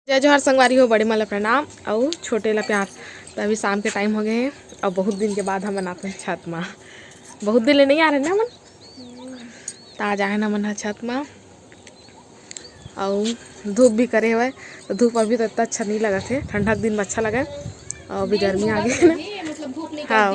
जय जोहर संगवारी हो, बड़े मला प्रणाम और छोटे ला प्यार। तो अभी शाम के टाइम हो गए हैं और बहुत दिन के बाद हम बनाते हैं छत में। बहुत दिन ले नहीं आ रहे ना मन, तो आज आए ना मन छत में। और धूप भी करे हुए, तो धूप अभी तो इतना अच्छा नहीं लगा थे, ठंडा दिन में अच्छा लगा। और अभी गर्मी आ गई ना, हाँ आ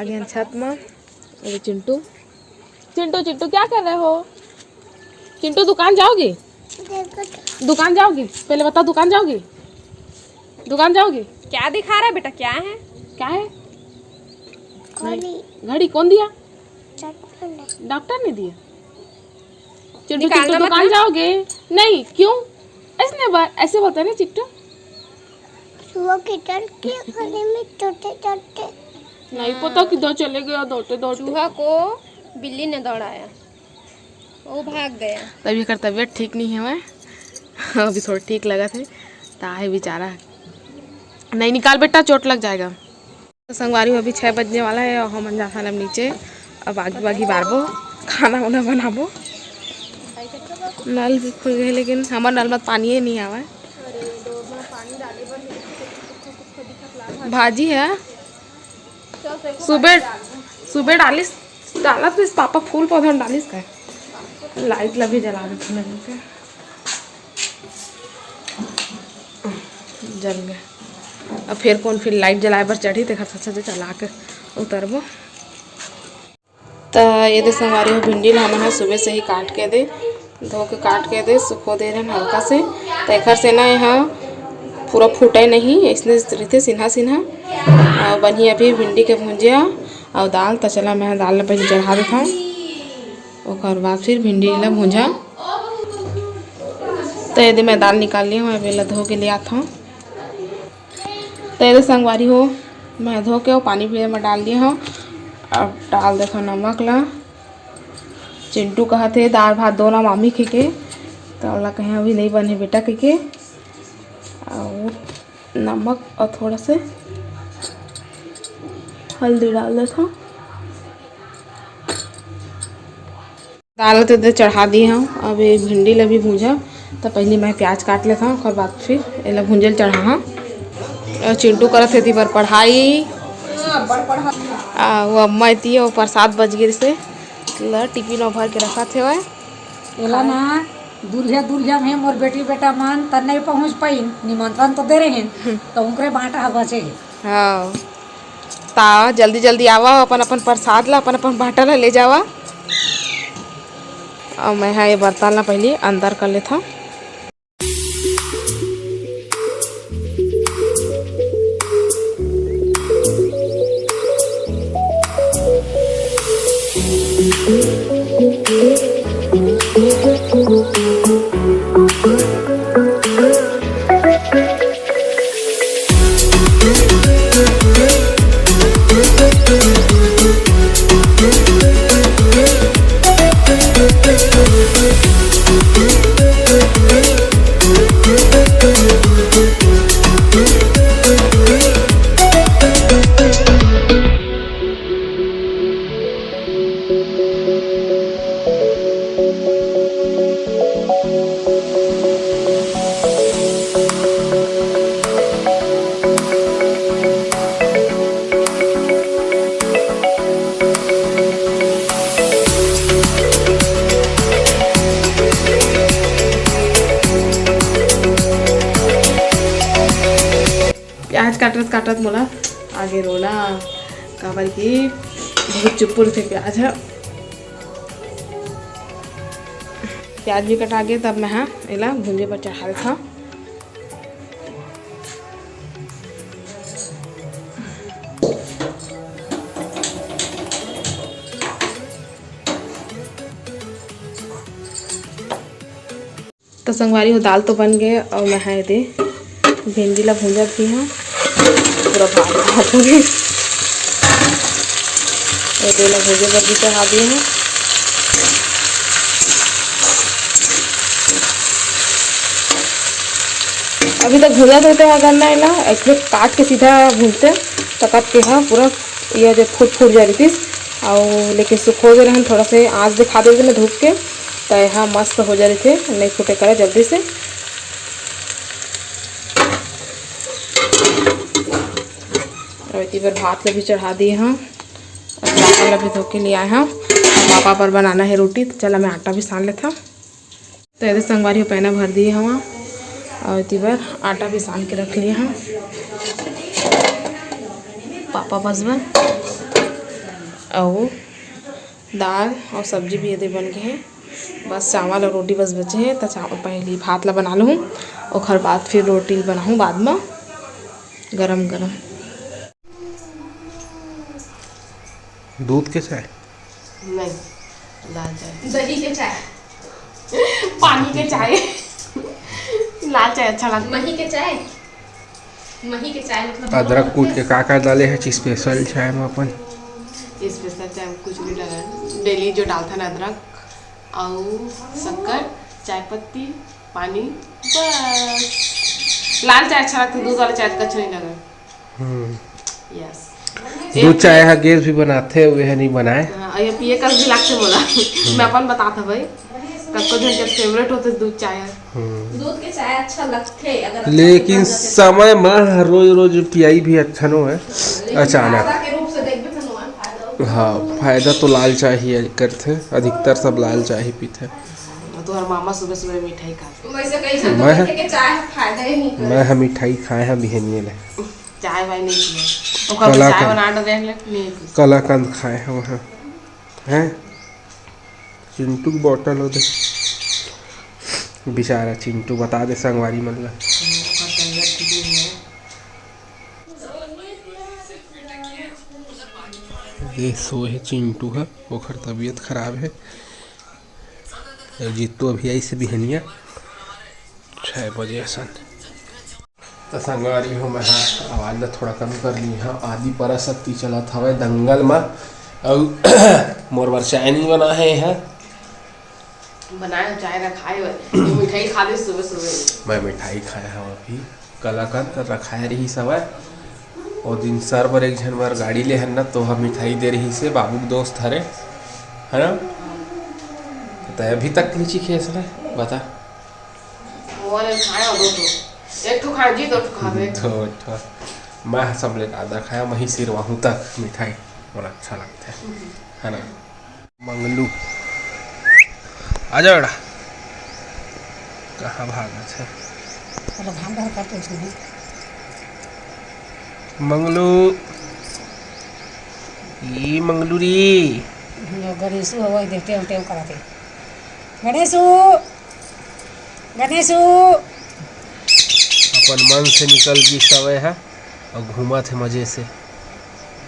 गए छत में। अभी चिंटू चिंटू चिंटू क्या कर रहे हो? चिंटू दुकान जाओगी? दुकान जाओगी? पहले बताओ, दुकान जाओगी? दुकान जाओगी? क्या दिखा रहा है बेटा? क्या है? क्या है? घड़ी कौन दिया? डॉक्टर ने दिया। चिंटू चिंटू दुकान जाओगे? नहीं, क्यों? ऐसे बोलते हैं ना चिट्टू। नहीं पता किधर चले गया दौड़ते दौड़ते। चूहा को बिल्ली ने दौड़ाया, वो भाग गया। तभी कर तबीयत ठीक नहीं है मैं, अभी थोड़ा ठीक लगा थे तो है बेचारा। नहीं निकाल बेटा, चोट लग जाएगा। तो संगवारी अभी 6 बजने वाला है और हम जा साल नीचे। अब आगे बागी बारबो, खाना वाना बनाबो। नल भी खुल गए लेकिन हमारे नल में पानी ही नहीं आवा। भाजी है सुबह डालिस डाला तो इस पापा फूल पौधा डालिस का लाइट लगी जला रहे थे, जल गए। अब फिर कौन फिर लाइट जलाए पर चढ़ी तो घर से चला के उतरबो। तो ये दे संगवारी हो भिंडी हमन है सुबह से ही काट के दे, धो के काट के दे सुखो दे रहे हल्का से। तो एक से ना यहाँ पूरा फूटे नहीं, इसने रीते सिन्हा सिन्हा और बनी अभी भिंडी के भुंजिया और दाल। तो चला मैं दाल पहले चढ़ा देता हूँ, और बाद फिर भिंडी ला भूंजा। तो यदि मैं दाल निकाल ली हूँ, मैं पहले धो के ले आता हूँ। तो यदि संगवारी हो मैं धो के पानी भी में डाल दिया हूँ। अब डाल देखो नमक ला। चिंटू कहा थे दाल भात दो ना मामी के तो ला कहीं अभी नहीं बने बेटा के। और नमक और थोड़ा से हल्दी डाल देता हूँ। दाल तो चढ़ा दी हूँ। अब ये भिंडी ला भी भूंजा। तो पहले मैं प्याज काट लेता हूँ और बाद फिर ये भूंजल चढ़ा हाँ। चिंटू करत थे पर पढ़ाई वो अम्मा इतनी और प्रसाद बज गिर से टिफिन भर के रखा थे एला ना दूरिया में मोर बेटी बेटा मन त नहीं पहुँच पाई, निमंत्रण तो दे रहे हैं तो उनके बांटा बचे। हाँ ता जल्दी जल्दी आवा, अपन अपन प्रसाद ला अपन अपन बांटा ला ले जावा। और मैं ये बर्तन ला पहले अंदर कर लेता हूँ। प्याज काटत मोला आगे रोना काबर की बहुत चुपुर थे प्याज है। प्याज भी कटा गए तब मैं हाँ एला भूंजे पर चढ़ा था। तो संगवारी हो दाल तो बन गए और मैं हाँ दे भिंडी ला भूंजा भी हाँ पूरा भात हो गई। ला भूजे पर भी चढ़ा दिए हैं। अभी तक भूजा देते हैं करना है ना, ऐसे काट के सीधा भूनते तो कब के हाँ पूरा ये जो फूट जा रही थी और लेकिन सुखो दे रहे थोड़ा से आँच दिखा देते ना धूप के तो यहाँ मस्त हो जा रही थे, नहीं फूटे करे जल्दी से। और इतनी बार भात भी चढ़ा दिए हाँ, और चावल भी धो के लिए आए हाँ। पापा पर बनाना है रोटी, तो चला मैं आटा भी सान लेता। तो यदि संगवारी हो पैना भर दिए हाँ, और इतनी बार आटा भी सान के रख लिए हाँ। पापा बसबन और दाल और सब्जी भी यदि बन गए हैं, बस चावल और रोटी बस बचे हैं। तो चावल पहले भात ला बना लूँ और बाद फिर रोटी बनाऊँ बाद में गरम गरम। दूध के चाय नहीं, लाल चाय, दही के चाय, पानी के चाय, लाल चाय अच्छा लगता है। मही के चाय, मही के चाय मतलब अदरक कूट के का डाले है स्पेशल चाय में अपन। स्पेशल चाय में कुछ नहीं लगा, डेली जो डालता ना अदरक और शक्कर, चाय पत्ती, पानी, बस। लाल चाय अच्छा लगता है, दूध वाला चाय तो अच्छा नहीं लगा। यस, दूध चाय है गैस भी बनाते हुए है नहीं बनाए। हाँ, ये पिए कल भी लगते बोला। मैं अपन बताता भाई, कब जन जब फेवरेट होते दूध चाय है। दूध के चाय अच्छा लगते है, अगर लेकिन समय में रोज रोज पियाई भी अच्छा नो है अचानक। के रूप से देखबे तो नुआ फायदा। हाँ, फायदा तो लाल चाय ही करते, अधिकतर सब लाल चाय ही पीते। तो हर मामा सुबह सुबह मिठाई खाते। वैसे कई जन तो देखे के चाय फायदा ही नहीं करे। मैं मिठाई खाए हैं बिहनिए ले, चाय वाय नहीं पिए, तो कभी चाय बना दो देख ले नहीं पी। कलाकंद खाए हैं वहाँ हैं। चिंटू की बोतल हो दे, बेचारा चिंटू बता दे संगवारी मतलब। ये सो है चिंटू है, ओकर तबीयत खराब है। जीतू अभी आई से बिहनिया 6 बजे सन। तो संगवारी हो मैं आवाज़ ला थोड़ा कम कर ली हाँ। आदि पराशक्ति चलत हवे दंगल में और मोर बार चाय नहीं बना है यहाँ। बनाए चाय रखाए हुए, मिठाई खा दे सुबह सुबह। मैं मिठाई खाया हूँ अभी, कलाकंद रखाए रही सवाय। और दिन सर पर एक जन बार गाड़ी ले है ना, तो हम मिठाई दे रही से बाबू के दोस्त हरे है ना। तो अभी तक लीची खेस रहे बता। वो वाले खाए और दो एक तो खाए जी, दो तो खावे। तो मैं सब ले आधा खाया, वहीं सिरवाहूँ तक मिठाई बड़ा अच्छा लगता है ना। मंगलू आ जाओ बेटा, कहाँ भागा है मंगलू। ये मंगलू री गणेशु हो वही देखते उल्टे कराते। गणेशु, गणेशु अपन मन से निकल गई सवय है और घूमा थे मजे से।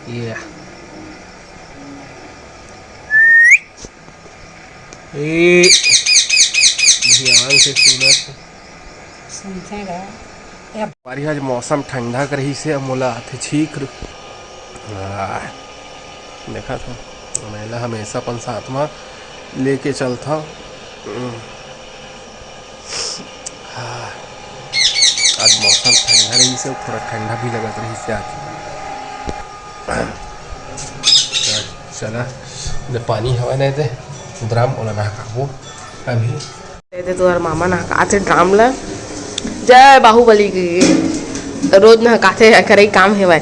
ये ध्यान से सुनते रहे। हमारी आज मौसम ठंडा कर रही से मोला आते छीक देखा था। महिला हमेशा अपन साथ में लेके चलता। आज मौसम ठंडा रही से, थोड़ा ठंडा भी लगत रही से आज। चला जब पानी हवा नहीं थे ड्राम ओला नहाबो अभी। दे तोहर मामा नहकाते ड्राम ला, जय बाहुबली की रोज नहकाते करे काम है भाई।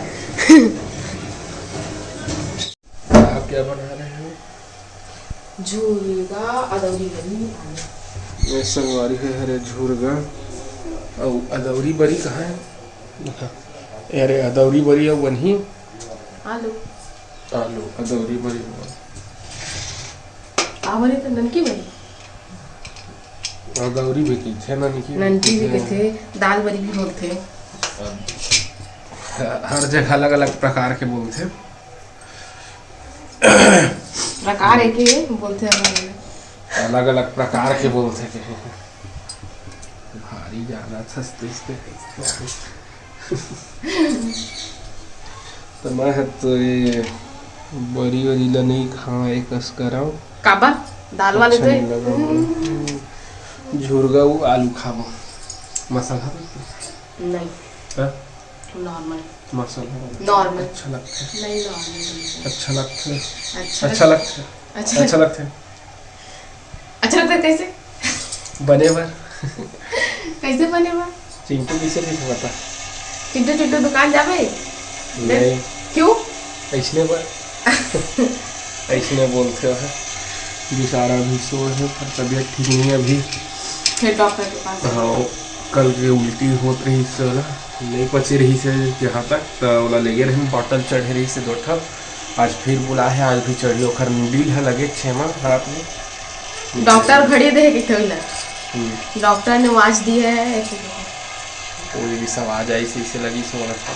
आप क्या बना रहे हैं? झूलेगा अदौरी बनी। ये संगवारी है हरे झूरगा और अदौरी बरी कहाँ है? अरे अदौरी बरी और वही आलू आलू अदौरी बरी आवरे तो ननकी बनी, अदौरी भी की थे ननकी भी थे, दाल बरी भी बोलते। हर जगह अलग अलग प्रकार के बोलते, प्रकार एक ही बोलते अलग अलग प्रकार के बोलते के भारी ज्यादा सस्ते तो मैं तो ये बरी वरी ला नहीं खाए कस कराओ काबा दाल वाले अच्छा तो झुरगा वो आलू खाबो मसाला नहीं हाँ? नॉर्मल मसाला नॉर्मल अच्छा लगता है, नहीं नॉर्मल अच्छा लगता है, अच्छा अच्छा लगता है, अच्छा अच्छा लगता है, अच्छा लगता है कैसे बने बार कैसे बने बा चिंटू किसे नहीं पता चिंटू चिंटू दुकान जावे नहीं क्यों ऐसने बार ऐसने बोलते हैं बेचारा भी सो है पर तबीयत ठीक नहीं है अभी। फिर डॉक्टर के पास हाँ कल के उल्टी होत रही से वाला नहीं पची रही से जहाँ तक तो वाला ले गए रही बॉटल चढ़े रही से 2 ठा आज फिर बुला है आज भी चढ़ लो खर नील है लगे 6 माह रात में डॉक्टर घड़ी दे के थोड़ा डॉक्टर ने वॉच दी है कोई भी सब आ जाए से लगी सोना था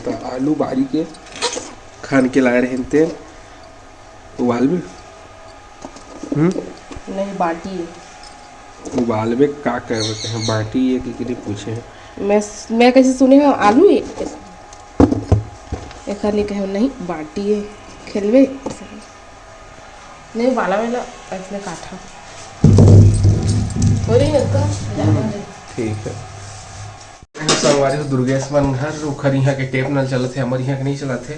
तो आलू बारी के खान के लाए रहे तेल उबाल में नहीं बाटी है उबाल में का करवे कहें बाटी है कि पूछे हैं मैं कैसे सुने हैं आलू है एक खाली कहे नहीं बाटी है खेलवे नहीं उबाला में ऐसे काटा हो रही है तो ठीक है संगवारी दुर्गेश मन घर उखर यहाँ के टेप नल चलत थे हमारे यहाँ के नहीं चलत थे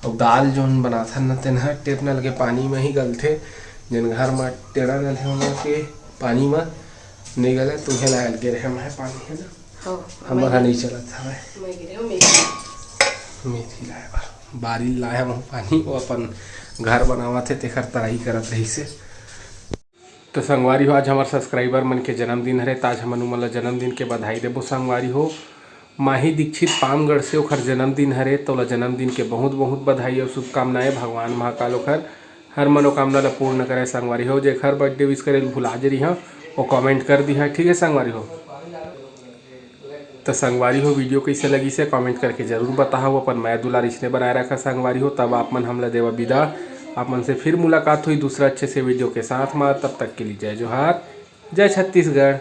और दाल जोन बनाथा न तेना टेप नल के पानी में ही गलते जिन घर में टेढ़ा नल है उन के पानी में नहीं गले तुम्हें लायल के रहे मैं पानी है ना हमारा नहीं चलत है मेथी लाए बारी लाया वहाँ पानी वो अपन घर बनावा थे तेखर तराई करत रही से। तो संगवारी हो आज हमारे सब्सक्राइबर मन के जन्मदिन है ताज हमन उमन जन्मदिन के बधाई देबो संगवारी हो माही दीक्षित पामगढ़ से ओखर जन्मदिन हरे तो ला जन्मदिन के बहुत बहुत बधाई और शुभकामनाएं भगवान महाकाल ओखर हर मनोकामना ला पूर्ण करे संगवारी हो जेखर बर्थडे विश करे भुला जरी हाँ वो कमेंट कर दी है ठीक है संगवारी हो। तो संगवारी हो वीडियो कैसे लगी से कमेंट करके जरूर बताओ अपन मैं दुलार इसने बनाए रखा संगवारी हो तब आप मन हमला देवा विदा आप मन से फिर मुलाकात हुई दूसरा अच्छे से वीडियो के साथ में तब तक के लिए जय जोहार जय छत्तीसगढ़।